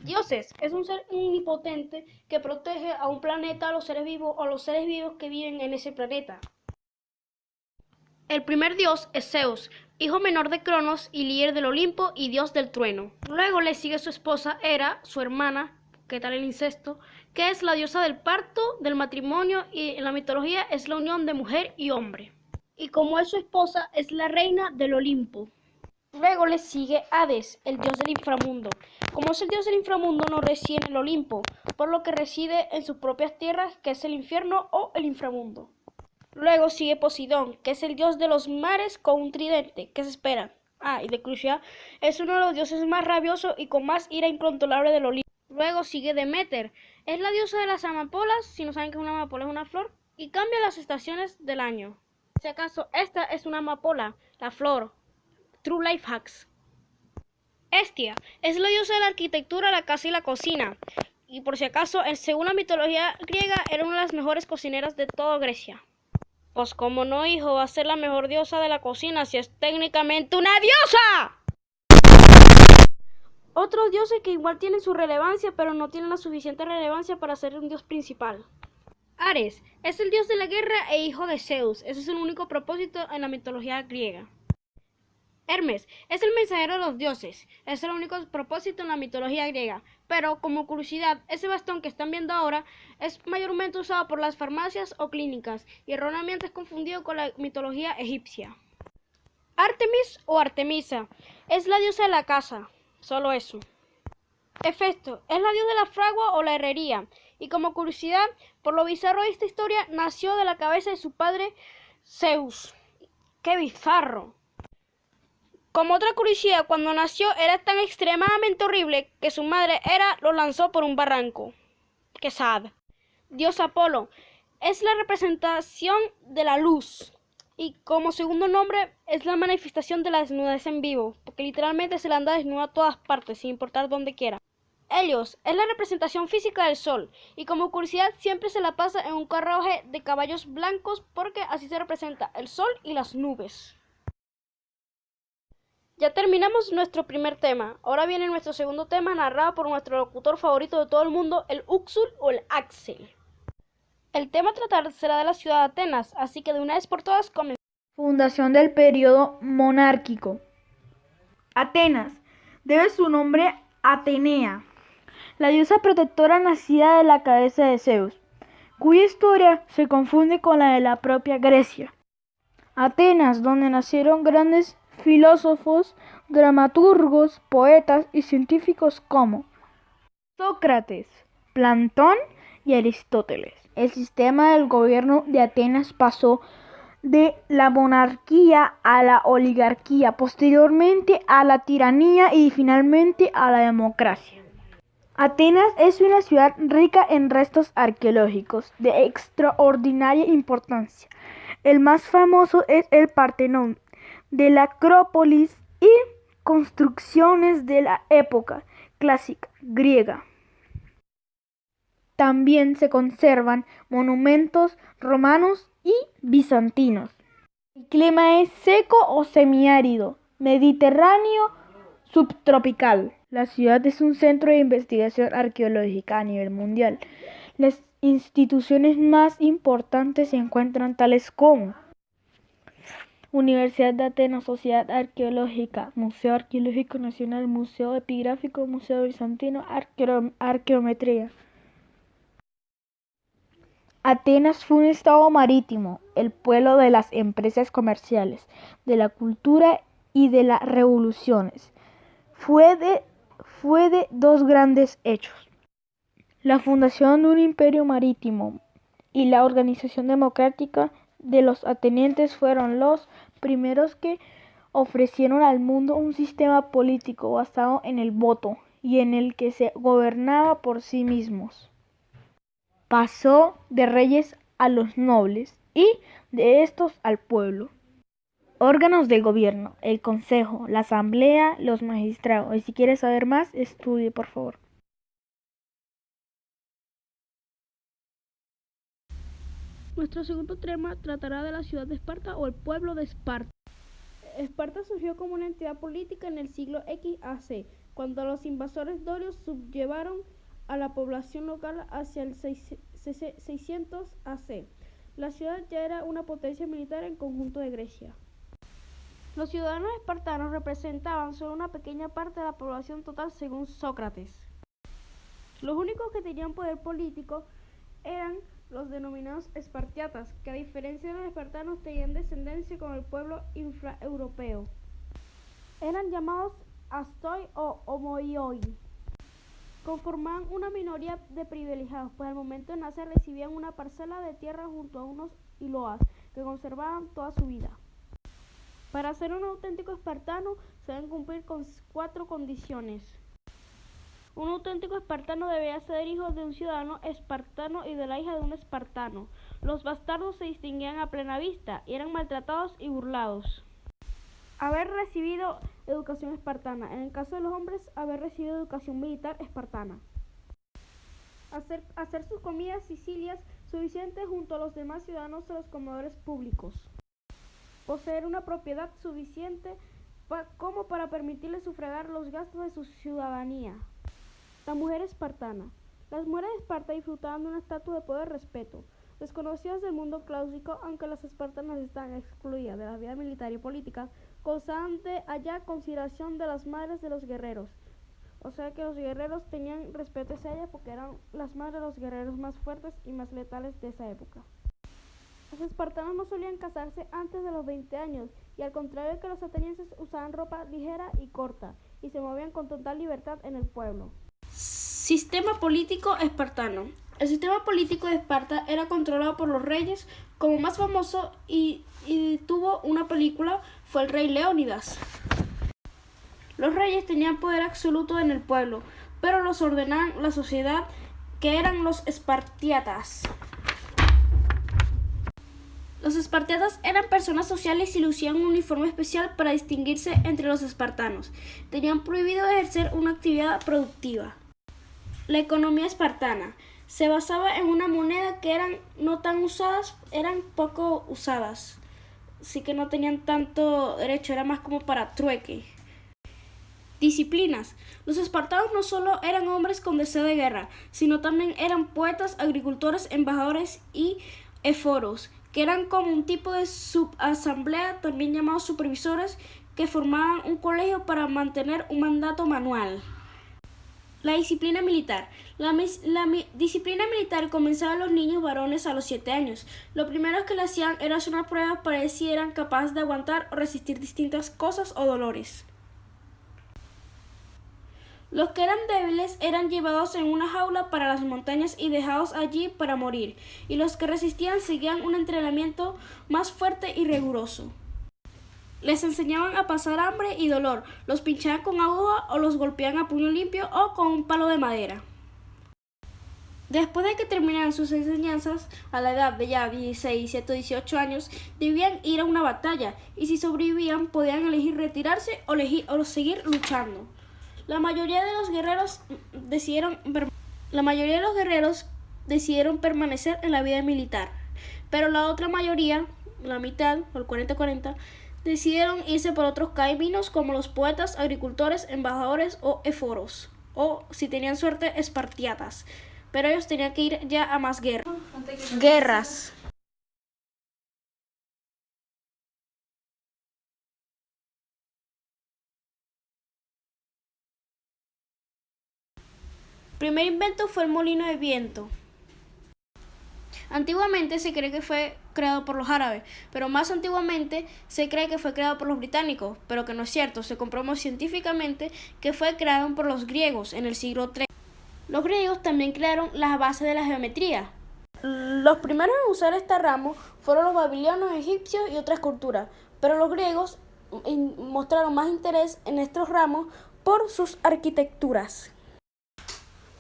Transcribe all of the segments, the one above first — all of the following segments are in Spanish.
Dioses es un ser omnipotente que protege a un planeta, a los seres vivos o a los seres vivos que viven en ese planeta. El primer dios es Zeus, hijo menor de Cronos y líder del Olimpo y dios del trueno. Luego le sigue su esposa Hera, su hermana, ¿qué tal el incesto?, que es la diosa del parto, del matrimonio y en la mitología es la unión de mujer y hombre. Y como es su esposa, es la reina del Olimpo. Luego le sigue Hades, el dios del inframundo. Como es el dios del inframundo, no reside en el Olimpo, por lo que reside en sus propias tierras, que es el infierno o el inframundo. Luego sigue Poseidón, que es el dios de los mares con un tridente. ¿Qué se espera? Y de Crucia, es uno de los dioses más rabiosos y con más ira incontrolable del Olimpo. Luego sigue Deméter, es la diosa de las amapolas, si no saben que una amapola es una flor, y cambia las estaciones del año. Si acaso esta es una amapola, la flor. True Life Hacks. Hestia es la diosa de la arquitectura, la casa y la cocina. Y por si acaso, según la mitología griega, era una de las mejores cocineras de toda Grecia. Pues como no, hijo, va a ser la mejor diosa de la cocina si es técnicamente una diosa. Otros dioses que igual tienen su relevancia, pero no tienen la suficiente relevancia para ser un dios principal. Ares es el dios de la guerra e hijo de Zeus. Ese es el único propósito en la mitología griega. Hermes es el mensajero de los dioses, es el único propósito en la mitología griega, pero como curiosidad, ese bastón que están viendo ahora es mayormente usado por las farmacias o clínicas y erróneamente es confundido con la mitología egipcia. Artemis o Artemisa es la diosa de la casa, solo eso. Hefesto es la diosa de la fragua o la herrería, y como curiosidad, por lo bizarro de esta historia, nació de la cabeza de su padre Zeus. ¡Qué bizarro! Como otra curiosidad, cuando nació era tan extremadamente horrible que su madre Hera lo lanzó por un barranco. ¡Qué sad! Dios Apolo es la representación de la luz y como segundo nombre es la manifestación de la desnudez en vivo, porque literalmente se le anda desnuda a todas partes, sin importar dónde quiera. Helios es la representación física del sol y como curiosidad siempre se la pasa en un carruaje de caballos blancos porque así se representa el sol y las nubes. Ya terminamos nuestro primer tema. Ahora viene nuestro segundo tema narrado por nuestro locutor favorito de todo el mundo, el Uxul o el Axel. El tema a tratar será de la ciudad de Atenas, así que de una vez por todas comenzamos. Fundación del periodo monárquico. Atenas debe su nombre a Atenea, la diosa protectora nacida de la cabeza de Zeus, cuya historia se confunde con la de la propia Grecia. Atenas, donde nacieron grandes filósofos, dramaturgos, poetas y científicos como Sócrates, Platón y Aristóteles. El sistema del gobierno de Atenas pasó de la monarquía a la oligarquía, posteriormente a la tiranía y finalmente a la democracia. Atenas es una ciudad rica en restos arqueológicos de extraordinaria importancia. El más famoso es el Partenón de la Acrópolis y construcciones de la época clásica griega. También se conservan monumentos romanos y bizantinos. El clima es seco o semiárido, mediterráneo subtropical. La ciudad es un centro de investigación arqueológica a nivel mundial. Las instituciones más importantes se encuentran tales como Universidad de Atenas, Sociedad Arqueológica, Museo Arqueológico Nacional, Museo Epigráfico, Museo Bizantino, Arqueometría. Atenas fue un estado marítimo, el pueblo de las empresas comerciales, de la cultura y de las revoluciones. Fue de dos grandes hechos: la fundación de un imperio marítimo y la organización democrática de los atenienses fueron los primeros que ofrecieron al mundo un sistema político basado en el voto y en el que se gobernaba por sí mismos. Pasó de reyes a los nobles y de estos al pueblo. Órganos del gobierno: el consejo, la asamblea, los magistrados. Y si quieres saber más, estudie, por favor. Nuestro segundo tema tratará de la ciudad de Esparta o el pueblo de Esparta. Esparta surgió como una entidad política en el siglo X AC, cuando los invasores dorios sublevaron a la población local hacia el 600 AC. La ciudad ya era una potencia militar en conjunto de Grecia. Los ciudadanos espartanos representaban solo una pequeña parte de la población total según Sócrates. Los únicos que tenían poder político eran los denominados espartiatas, que a diferencia de los espartanos tenían descendencia con el pueblo infraeuropeo. Eran llamados astoi o homoioi. Conformaban una minoría de privilegiados, pues al momento de nacer recibían una parcela de tierra junto a unos iloas, que conservaban toda su vida. Para ser un auténtico espartano se deben cumplir con 4 condiciones. Un auténtico espartano debía ser hijo de un ciudadano espartano y de la hija de un espartano. Los bastardos se distinguían a plena vista y eran maltratados y burlados. Haber recibido educación espartana. En el caso de los hombres, haber recibido educación militar espartana. Hacer sus comidas sicilias suficientes junto a los demás ciudadanos de los comedores públicos. Poseer una propiedad suficiente como para permitirle sufragar los gastos de su ciudadanía. La mujer espartana. Las mujeres de Esparta disfrutaban de un estatus de poder y respeto. Desconocidas del mundo clásico, aunque las espartanas estaban excluidas de la vida militar y política, gozaban de allá consideración de las madres de los guerreros. O sea que los guerreros tenían respeto hacia ellas porque eran las madres de los guerreros más fuertes y más letales de esa época. Los espartanos no solían casarse antes de los 20 años, y al contrario que los atenienses usaban ropa ligera y corta, y se movían con total libertad en el pueblo. Sistema político espartano. El sistema político de Esparta era controlado por los reyes. Como más famoso y tuvo una película fue el rey Leónidas. Los reyes tenían poder absoluto en el pueblo, pero los ordenaban la sociedad, que eran los espartiatas. Los espartiatas eran personas sociales y lucían un uniforme especial para distinguirse entre los espartanos. Tenían prohibido ejercer una actividad productiva. La economía espartana se basaba en una moneda que eran no tan usadas, eran poco usadas, así que no tenían tanto derecho, era más como para trueque. Disciplinas. Los espartanos no solo eran hombres con deseo de guerra, sino también eran poetas, agricultores, embajadores y éforos, que eran como un tipo de subasamblea, también llamados supervisores, que formaban un colegio para mantener un mandato manual. La disciplina militar. La disciplina militar comenzaba a los niños varones a los 7 años. Lo primero que le hacían era hacer una prueba para ver si eran capaces de aguantar o resistir distintas cosas o dolores. Los que eran débiles eran llevados en una jaula para las montañas y dejados allí para morir, y los que resistían seguían un entrenamiento más fuerte y riguroso. Les enseñaban a pasar hambre y dolor, los pinchaban con aguja o los golpeaban a puño limpio o con un palo de madera. Después de que terminaran sus enseñanzas, a la edad de ya 16, 17 o 18 años, debían ir a una batalla, y si sobrevivían podían elegir retirarse o seguir luchando. La mayoría de los guerreros decidieron permanecer en la vida militar, pero la otra mayoría, la mitad, o el 40-40, decidieron irse por otros caminos como los poetas, agricultores, embajadores o éforos, o si tenían suerte, espartiatas, pero ellos tenían que ir ya a más guerras. Primer invento fue el molino de viento. Antiguamente se cree que fue creado por los árabes, pero más antiguamente se cree que fue creado por los británicos, pero que no es cierto. Se comprobó científicamente que fue creado por los griegos en el siglo III. Los griegos también crearon las bases de la geometría. Los primeros en usar esta rama fueron los babilonios, egipcios y otras culturas, pero los griegos mostraron más interés en estos ramos por sus arquitecturas.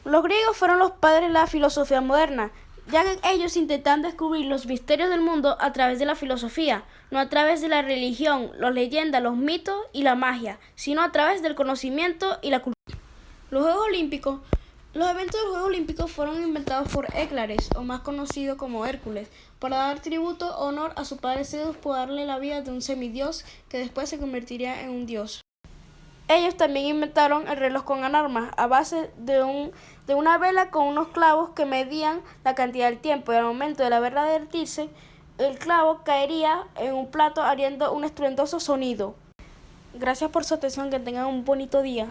Los griegos fueron los padres de la filosofía moderna, ya que ellos intentaban descubrir los misterios del mundo a través de la filosofía, no a través de la religión, las leyendas, los mitos y la magia, sino a través del conocimiento y la cultura. Los eventos de los Juegos Olímpicos fueron inventados por Hércules, o más conocido como Hércules, para dar tributo o honor a su padre Zeus por darle la vida de un semidios que después se convertiría en un dios. Ellos también inventaron el reloj con alarmas a base de una vela con unos clavos que medían la cantidad del tiempo, y al momento de la vela derretirse, el clavo caería en un plato haciendo un estruendoso sonido. Gracias por su atención, que tengan un bonito día.